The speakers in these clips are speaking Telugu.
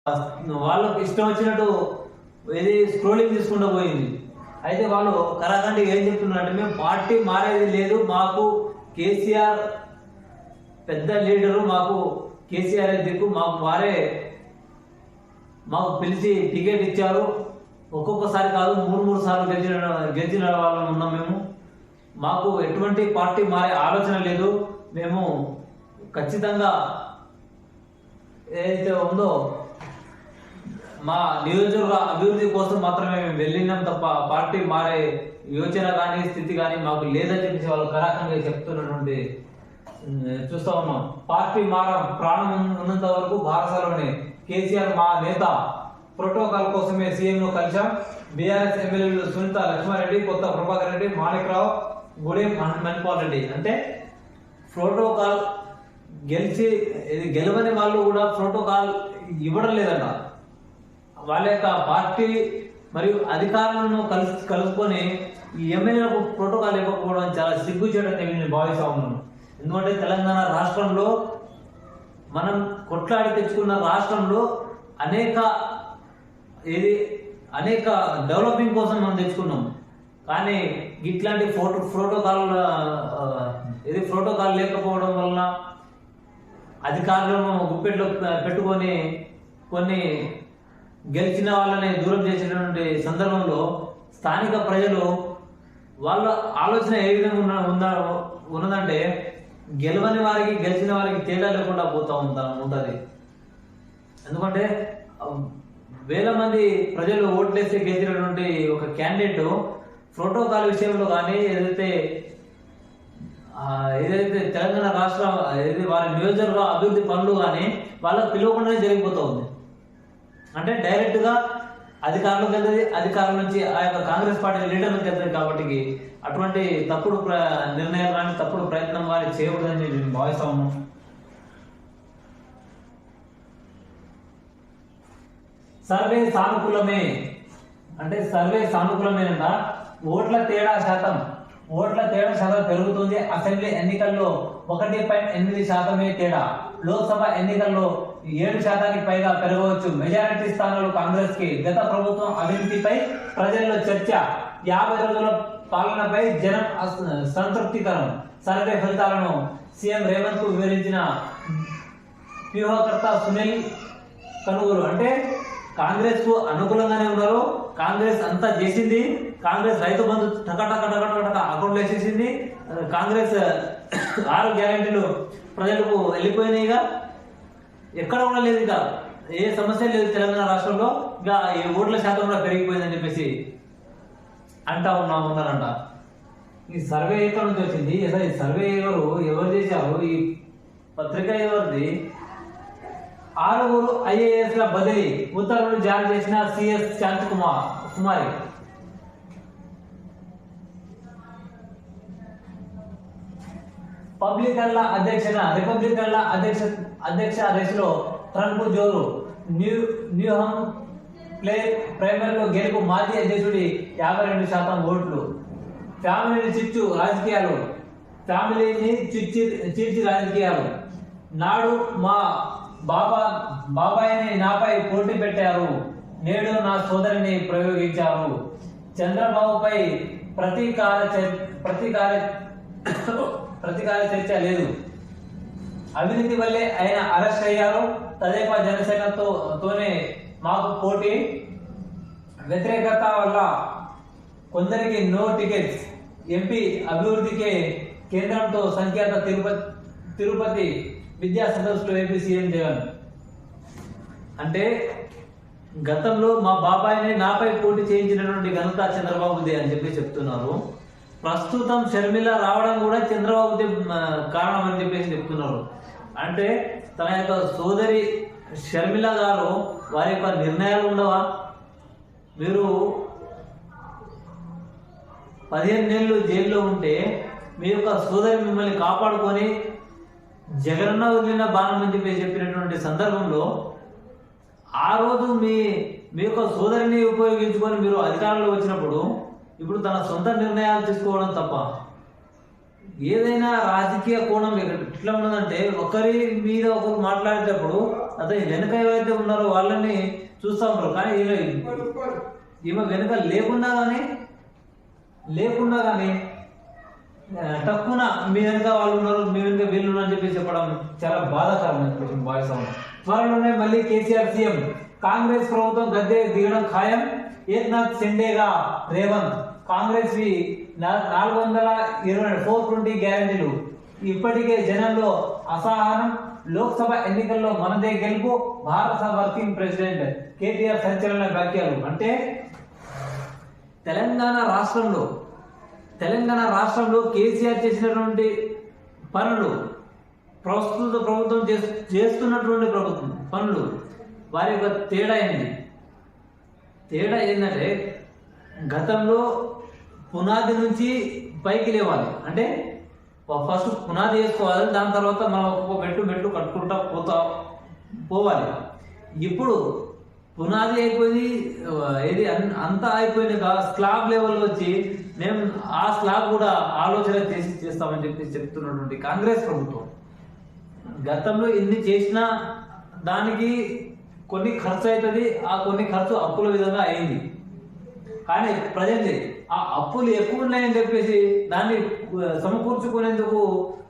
వాళ్ళకు ఇష్టం వచ్చినట్టు ఇది స్క్రోలింగ్ తీసుకుంటూ పోయింది. అయితే వాళ్ళు కరాఖండి ఏం చెప్తున్నారంటే, మేము పార్టీ మారేది లేదు, మాకు కేసీఆర్ పెద్ద లీడరు, మాకు కేసీఆర్ దిక్కు, మాకు పిలిచి టికెట్ ఇచ్చారు, ఒక్కొక్కసారి కాదు 3 సార్లు గెలిచిన వాళ్ళం ఉన్నాం మేము, మాకు ఎటువంటి పార్టీ మారే ఆలోచన లేదు, మేము ఖచ్చితంగా ఏదైతే ఉందో మా నియోజకవర్గ అభివృద్ధి కోసం మాత్రమే మేము వెళ్ళినాం తప్ప పార్టీ మారే యోచన కానీ స్థితి కానీ మాకు లేదని చెప్పేసి వాళ్ళు కరాఖంగా చెప్తున్నటువంటి చూస్తా ఉన్నాం. పార్టీ ప్రాణం ఉన్నంత వరకు భారతలోనే కేసీఆర్ మా నేత, ప్రోటోకాల్ కోసమే సీఎంను కలిశాం. బీఆర్ఎస్ ఎమ్మెల్యేలు సునీత లక్ష్మారెడ్డి, కొత్త ప్రభాకర్ రెడ్డి, మాణిక్రావు, గుడేం మణిపాల్ రెడ్డి. అంటే ప్రోటోకాల్ గెలవని వాళ్ళు కూడా ప్రోటోకాల్ ఇవ్వడం లేదంట. వాళ్ళ యొక్క పార్టీ మరియు అధికారులను కలుసుకొని ఈ ఎమ్మెల్యేలకు ప్రోటోకాల్ ఇవ్వకపోవడం చాలా సిగ్గుచేటని నేను భావిస్తా ఉన్నాను. ఎందుకంటే తెలంగాణ రాష్ట్రంలో మనం కొట్లాడి తెచ్చుకున్న రాష్ట్రంలో అనేక డెవలపింగ్ కోసం మనం తెచ్చుకున్నాం. కానీ ఇట్లాంటి ప్రోటోకాల్ లేకపోవడం వలన అధికారులను గుప్పెట్లో పెట్టుకొని కొన్ని గెలిచిన వాళ్ళని దూరం చేసినటువంటి సందర్భంలో స్థానిక ప్రజలు వాళ్ళ ఆలోచన ఏ విధంగా ఉన్నదంటే, గెలవని వారికి గెలిచిన వారికి తేడా లేకుండా పోతూ ఉంటుంది. ఎందుకంటే వేల మంది ప్రజలు ఓట్లేస్తే గెలిచినటువంటి ఒక క్యాండిడేట్ ప్రోటోకాల్ విషయంలో కానీ ఏదైతే తెలంగాణ రాష్ట్రం వారి నియోజకవర్గ అభివృద్ధి పనులు కానీ వాళ్ళకు పిలవకుండానే జరిగిపోతూ ఉంది. అంటే డైరెక్ట్గా అధికారులకు వెళ్తుంది, అధికారుల నుంచి ఆ యొక్క కాంగ్రెస్ పార్టీ లీడర్లకు వెళ్తుంది. కాబట్టి అటువంటి తప్పుడు నిర్ణయం కానీ తప్పుడు ప్రయత్నం కానీ చేయకూడదని నేను భావిస్తా ఉన్నాను. సర్వే సానుకూలమేనంట. ఓట్ల తేడా శాతం పెరుగుతుంది. అసెంబ్లీ ఎన్నికల్లో 1.8% తేడా, లోక్సభ ఎన్నికల్లో 7% పైగా పెరగవచ్చు. మెజారిటీ స్థానాలు కాంగ్రెస్ కి. గత ప్రభుత్వం అవినీతిపై ప్రజల్లో చర్చ. 50 రోజుల పాలనపై జనం సంతృప్తికరం. సర్వే ఫలితాలను సీఎం రేవంత్ కు వివరించిన వ్యూహకర్త సునీల్ కనుగోలు. అంటే కాంగ్రెస్ కు అనుకూలంగానే ఉన్నారు. కాంగ్రెస్ అంతా చేసింది. కాంగ్రెస్ రైతు బంధు టక అకౌంట్లో వేసేసింది. కాంగ్రెస్ 6 గ్యారెంటీలు ప్రజలకు వెళ్ళిపోయినాయిగా. ఎక్కడ కూడా లేదు, ఇక ఏ సమస్య లేదు తెలంగాణ రాష్ట్రంలో. ఇక ఈ ఓట్ల శాతం కూడా పెరిగిపోయిందని చెప్పేసి ఉన్నారంట. ఈ సర్వే ఎక్కడ నుంచి వచ్చింది? అసలు ఈ సర్వే ఎవరు చేశారు? ఈ పత్రిక ఎవరిది? 6 IAS ల బదిలీ ఉత్తర్వులు జారీ చేసిన CS శాంతి కుమారి. రిపబ్లికన్ల అధ్యక్ష రేసులో ట్రంప్ జోరు. న్యూహామ్ ప్రైమరీలో గెలుపు. మాజీ అధ్యక్షుడి 52% ఓట్లు. ఫ్యామిలీని చీల్చి రాజకీయాలు. నాడు మా బాబాయిని నాపై పోటీ పెట్టారు, నేడు నా సోదరిని ప్రయోగించారు. చంద్రబాబుపై ప్రతీకార చర్చ లేదు. అవినీతి వల్లే ఆయన అరెస్ట్ అయ్యారు. తదేపా జనసేనతోనే మాకు పోటీ. వ్యతిరేకత వల్ల కొందరికి నో టికెట్స్. ఎంపీ అభివృద్ధికే కేంద్రంతో సంఖ్యాత. తిరుపతి విద్యా సదస్సులో ఏపీ సీఎం జగన్. అంటే గతంలో మా బాబాయిని నాపై పోటీ చేయించినటువంటి ఘనత చంద్రబాబుదే అని చెప్పి చెప్తున్నారు. ప్రస్తుతం షర్మిల రావడం కూడా చంద్రబాబుదే కారణం అని చెప్పేసి చెప్తున్నారు. అంటే తన యొక్క సోదరి షర్మిల గారు వారి యొక్క నిర్ణయాలు ఉండవా? మీరు 15 ఏళ్ళు జైల్లో ఉంటే మీ యొక్క సోదరి మిమ్మల్ని కాపాడుకొని జగనన్న వదిలిన బాణం అని చెప్పినటువంటి సందర్భంలో ఆ రోజు మీ యొక్క సోదరిని ఉపయోగించుకొని మీరు అధికారంలో వచ్చినప్పుడు ఇప్పుడు తన సొంత నిర్ణయాలు తీసుకోవడం తప్ప. ఏదైనా రాజకీయ కోణం ఎట్లా ఉన్నదంటే, ఒకరి మీద ఒకరు మాట్లాడేటప్పుడు అదే వెనుక ఎవరైతే ఉన్నారో వాళ్ళని చూస్తూ ఉంటారు. కానీ ఈమె వెనుక లేకుండా కానీ తక్కువ మీ వెనుక వాళ్ళు ఉన్నారు, మీ వెనుక వీళ్ళు ఉన్నారు అని చెప్పి చెప్పడం చాలా బాధాకరమైన భావిస్తాం. త్వరలోనే మళ్ళీ కేసీఆర్ సీఎం, కాంగ్రెస్ ప్రభుత్వం గద్దె దిగడం ఖాయం, ఏక్నాథ్ షిండేగా రేవంత్. కాంగ్రెస్ 420 గ్యారంటీలు. ఇప్పటికే జనంలో అసహనం, లోక్సభ ఎన్నికల్లో మనదే గెలుపు, భారత వర్కింగ్ ప్రెసిడెంట్ కేటీఆర్ సంచలన వ్యాఖ్యలు. అంటే తెలంగాణ రాష్ట్రంలో కేసీఆర్ చేసినటువంటి పనులు, ప్రస్తుత ప్రభుత్వం చేస్తున్నటువంటి పనులు, వారి యొక్క తేడా ఏంటంటే గతంలో పునాది నుంచి పైకి లేవాలి. అంటే ఫస్ట్ పునాది వేసుకోవాలి, దాని తర్వాత మనం ఒక్కొక్క మెట్టు కట్టుకుంటా పోవాలి. ఇప్పుడు పునాది అయిపోయింది, ఇది అంతా అయిపోయింది, స్లాబ్ లెవెల్ వచ్చి మేము ఆ స్లాబ్ కూడా ఆలోచన చేస్తామని చెప్తున్నటువంటి కాంగ్రెస్ ప్రభుత్వం గతంలో ఇన్ని చేసినా దానికి కొన్ని ఖర్చు అవుతుంది, ఆ కొన్ని ఖర్చు అప్పుల విధంగా అయింది. కానీ ప్రజెంట్ ఆ అప్పులు ఎక్కువ ఉన్నాయని చెప్పేసి దాన్ని సమకూర్చుకునేందుకు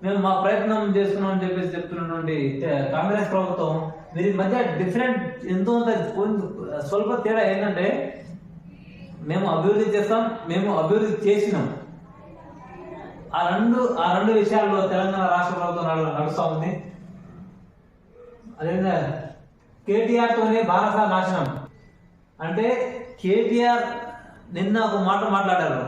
మేము మా ప్రయత్నం చేస్తున్నాం అని చెప్పేసి చెప్తున్నటువంటి కాంగ్రెస్ ప్రభుత్వం వీరి మధ్య డిఫరెంట్ ఎంతో స్వల్ప తేడా ఏంటంటే మేము అభివృద్ధి చేస్తాం, మేము అభివృద్ధి చేసినాం. ఆ రెండు విషయాల్లో తెలంగాణ రాష్ట్ర ప్రభుత్వం నడుస్తూ ఉంది. అదేవిధంగా కేటీఆర్ తోనే భారత నాశనం. అంటే కేటీఆర్ నిన్న ఒక మాట మాట్లాడారు,